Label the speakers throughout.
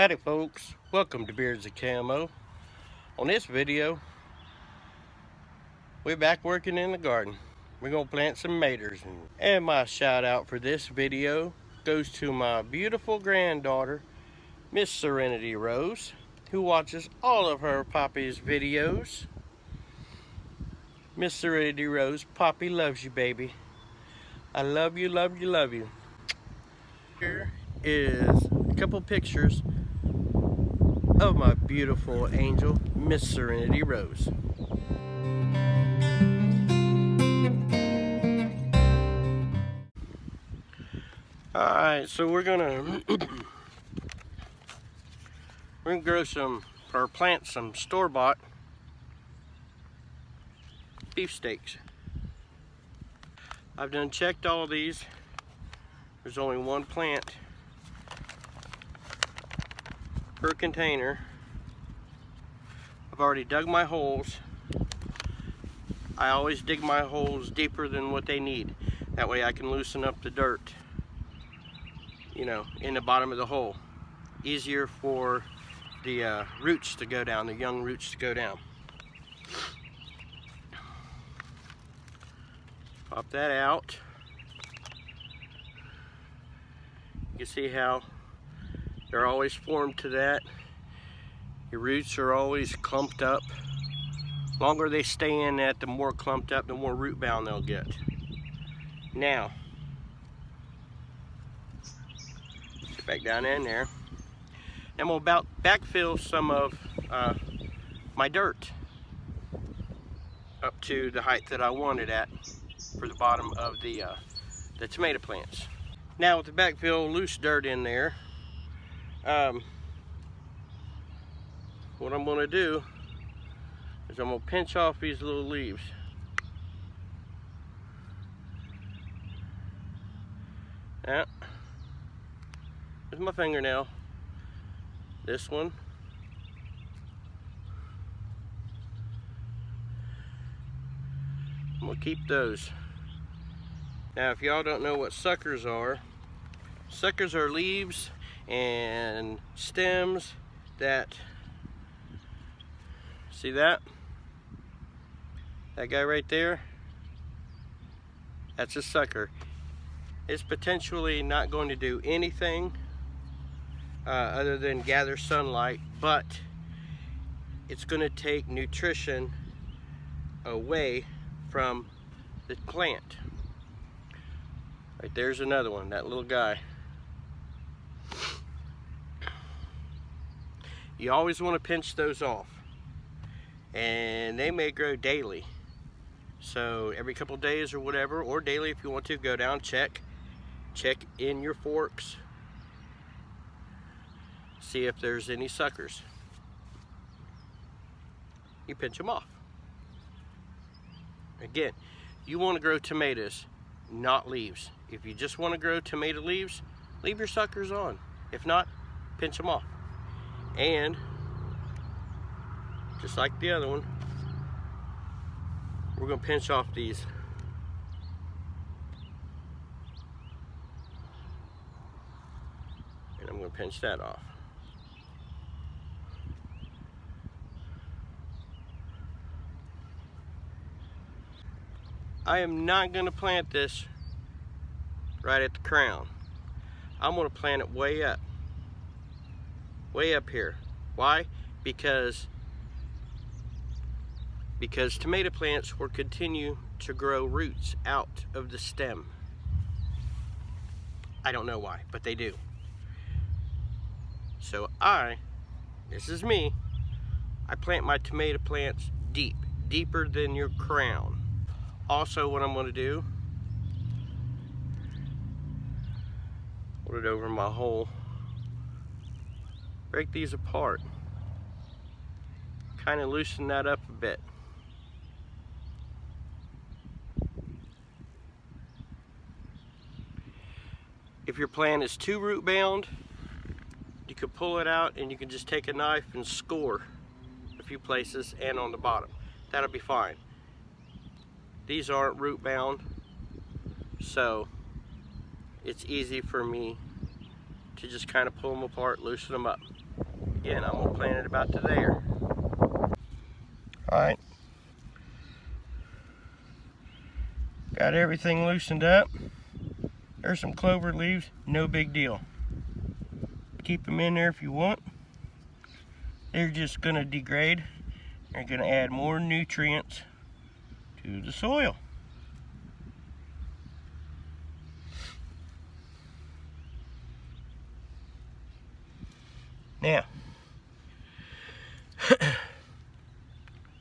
Speaker 1: Howdy folks, welcome to Beards of Camo. On this video, we're back working in the garden. We're gonna plant some tomatoes. And my shout out for this video goes to my beautiful granddaughter, Miss Serenity Rose, who watches all of her Poppy's videos. Miss Serenity Rose, Poppy loves you, baby. I love you, love you, love you. Here is a couple pictures of my beautiful angel, Miss Serenity Rose. Alright, so we're gonna grow some, or plant some store-bought beefsteaks. I've done checked all these. There's only one plant per container. I've already dug my holes. I always dig my holes deeper than what they need. That way I can loosen up the dirt, you know, in the bottom of the hole. Easier for the roots to go down, the young roots to go down. Pop that out. You can see how they're always formed to that. Your roots are always clumped up. The longer they stay in that, the more clumped up, the more root bound they'll get. Now, get back down in there. And we'll about backfill some of my dirt up to the height that I want it at for the bottom of the tomato plants. Now with the backfill loose dirt in there, what I'm going to do is I'm going to pinch off these little leaves. Now, there's my fingernail. This one. I'm going to keep those. Now, if y'all don't know what suckers are leaves and stems that, see that? That guy right there? That's a sucker. It's potentially not going to do anything other than gather sunlight, but it's going to take nutrition away from the plant. Right there's another one, that little guy. You always want to pinch those off, and they may grow daily. So every couple days or whatever, or daily if you want to, go down, check in your forks, see if there's any suckers. You pinch them off. Again, you want to grow tomatoes, not leaves. If you just want to grow tomato leaves, leave your suckers on. If not, pinch them off. And just like the other one, we're going to pinch off these. And I'm going to pinch that off. I am not going to plant this right at the crown. I'm going to plant it way up here. Why? Because tomato plants will continue to grow roots out of the stem. I don't know why, but they do. So this is me, I plant my tomato plants deeper than your crown. Also, what I'm going to do, put it over my hole, break these apart, kind of loosen that up a bit. If your plant is too root bound, you can pull it out and you can just take a knife and score a few places and on the bottom. That'll be fine. These aren't root bound, so it's easy for me to just kind of pull them apart, loosen them up. Again, I'm gonna plant it about to there. All right. Got everything loosened up. There's some clover leaves, no big deal. Keep them in there if you want. They're just gonna degrade. They're gonna add more nutrients to the soil. Now,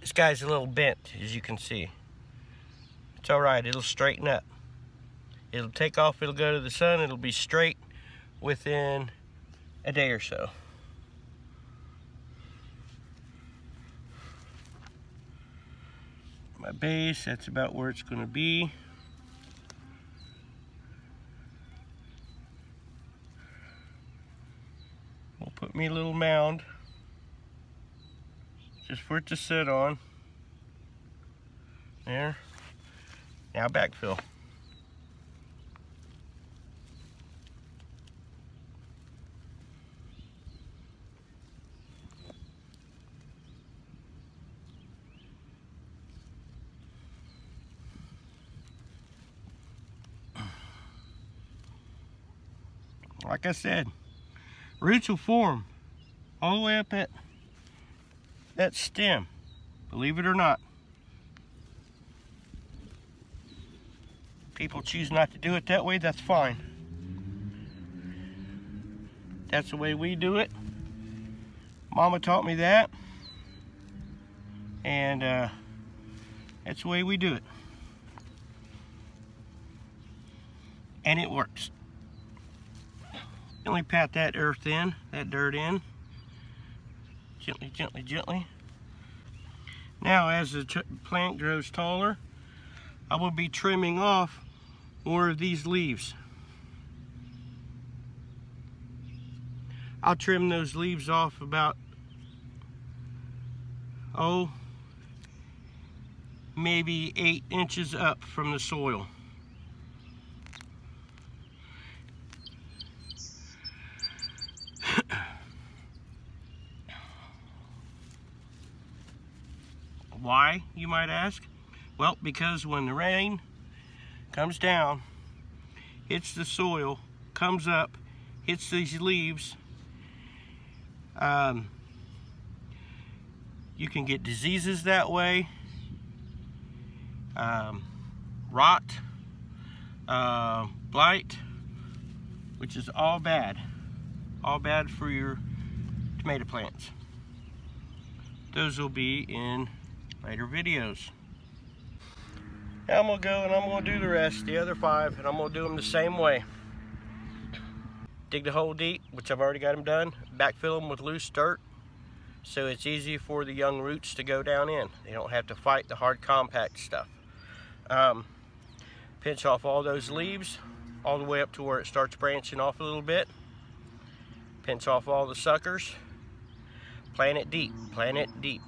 Speaker 1: this guy's a little bent, as you can see. It's all right, it'll straighten up. It'll take off, it'll go to the sun, it'll be straight within a day or so. My base, that's about where it's gonna be. We'll put me a little mound just for it to sit on. There. Now backfill. Like I said, roots will form all the way up at that stem, believe it or not. People choose not to do it that way, that's fine. That's the way we do it. Mama taught me that, and that's the way we do it. And it works. Gently pat that earth in, that dirt in. Gently, gently, gently. Now, as the plant grows taller, I will be trimming off more of these leaves. I'll trim those leaves off about, maybe 8 inches up from the soil. Why, you might ask? Well, because when the rain comes down, hits the soil, comes up, hits these leaves, you can get diseases that way, rot, blight, which is all bad for your tomato plants. Those will be in later videos. Now I'm gonna go and I'm gonna do the rest, the other 5, and I'm gonna do them the same way. Dig the hole deep, which I've already got them done. Backfill them with loose dirt, so it's easy for the young roots to go down in. They don't have to fight the hard compact stuff. Pinch off all those leaves, all the way up to where it starts branching off a little bit. Pinch off all the suckers. Plant it deep, plant it deep.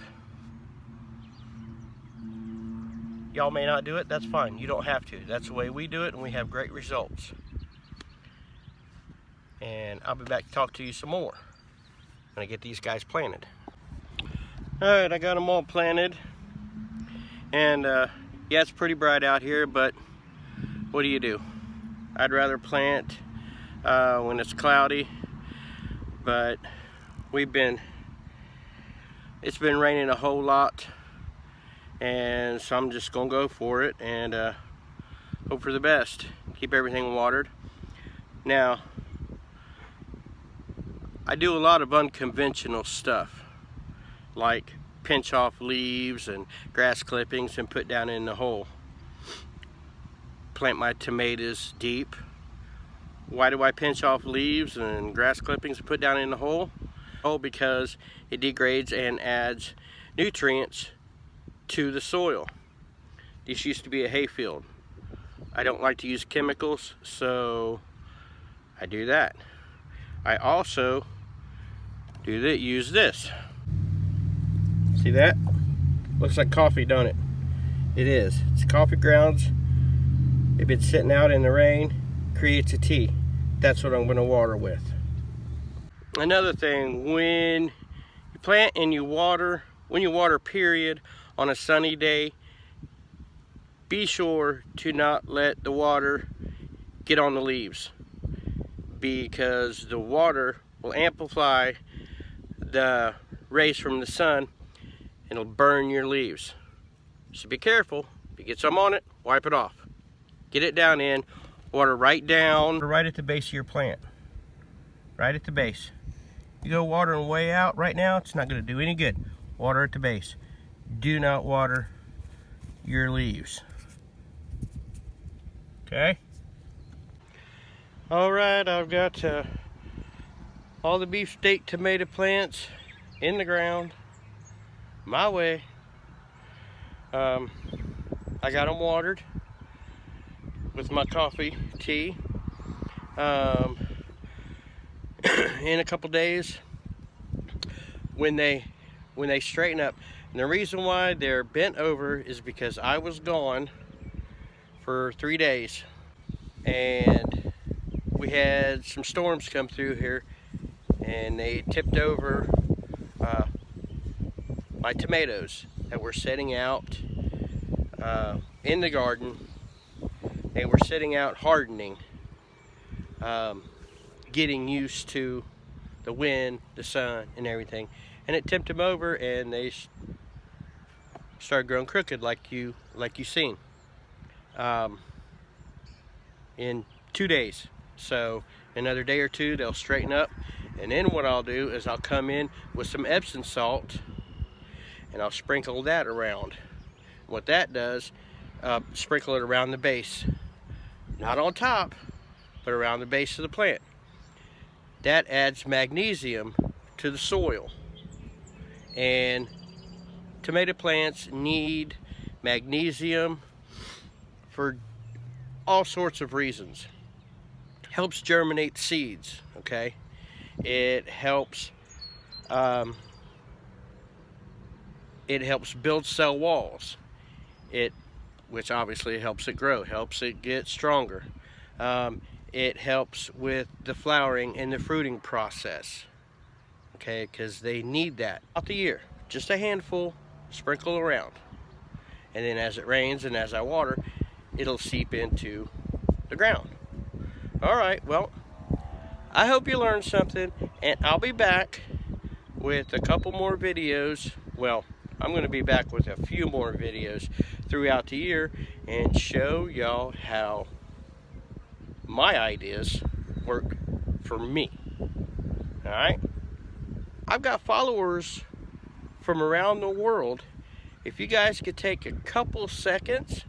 Speaker 1: Y'all may not do it, that's fine. You don't have to. That's the way we do it, and we have great results. And I'll be back to talk to you some more when I get these guys planted. Alright, I got them all planted. And yeah, it's pretty bright out here, but what do? I'd rather plant when it's cloudy, but it's been raining a whole lot. And so I'm just gonna go for it and hope for the best. Keep everything watered. Now, I do a lot of unconventional stuff, like pinch off leaves and grass clippings and put down in the hole. Plant my tomatoes deep. Why do I pinch off leaves and grass clippings and put down in the hole? Oh, because it degrades and adds nutrients to the soil. This used to be a hayfield. I don't like to use chemicals, so I do that. I also use this. See that? Looks like coffee, don't it? It is. It's coffee grounds. They've been sitting out in the rain, creates a tea. That's what I'm going to water with. Another thing, when You plant and you water. When you water, period, on a sunny day, be sure to not let the water get on the leaves, because the water will amplify the rays from the sun and it'll burn your leaves. So be careful. If you get some on it, wipe it off. Get it down in, water right down, right at the base of your plant. Right at the base. You go watering way out right now, it's not going to do any good. Water at the base. Do not water your leaves. Okay? Alright, I've got all the beefsteak tomato plants in the ground, my way. I got them watered with my coffee tea. In a couple days, when they straighten up. And the reason why they're bent over is because I was gone for 3 days, and we had some storms come through here, and they tipped over my tomatoes that were sitting out in the garden. They were sitting out hardening, getting used to the wind, the sun, and everything, and it tipped them over, and they started growing crooked like you seen in 2 days. So another day or two they'll straighten up, and then what I'll do is I'll come in with some Epsom salt and I'll sprinkle that around. What that does, sprinkle it around the base, not on top, but around the base of the plant. That adds magnesium to the soil, and tomato plants need magnesium for all sorts of reasons. Helps germinate seeds, okay? It helps build cell walls. Which obviously helps it grow, helps it get stronger. It helps with the flowering and the fruiting process, okay? Because they need that throughout the year. Just a handful, sprinkle around, and then as it rains and as I water, it'll seep into the ground. All right, well, I hope you learned something, and I'll be back with a couple more videos. Well, I'm going to be back with a few more videos throughout the year and show y'all how my ideas work for me. All right? I've got followers from around the world. If you guys could take a couple seconds,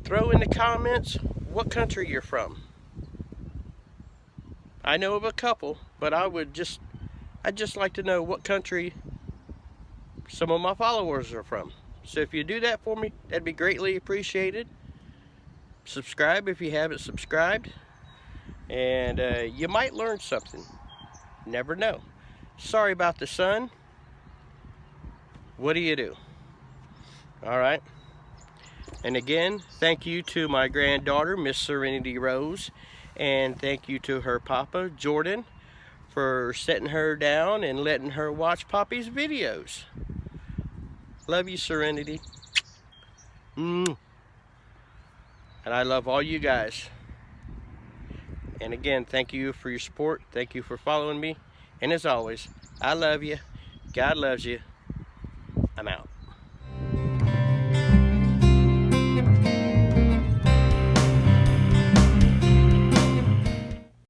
Speaker 1: throw in the comments what country you're from. I know of a couple, but I'd just like to know what country some of my followers are from. So if you do that for me, that'd be greatly appreciated. Subscribe if you haven't subscribed, and you might learn something. Never know. Sorry about the sun. What do you do? All right. And again, thank you to my granddaughter, Miss Serenity Rose, and thank you to her papa, Jordan, for setting her down and letting her watch Poppy's videos. Love you, Serenity. And I love all you guys. And again, thank you for your support. Thank you for following me. And as always, I love you. God loves you. I'm out.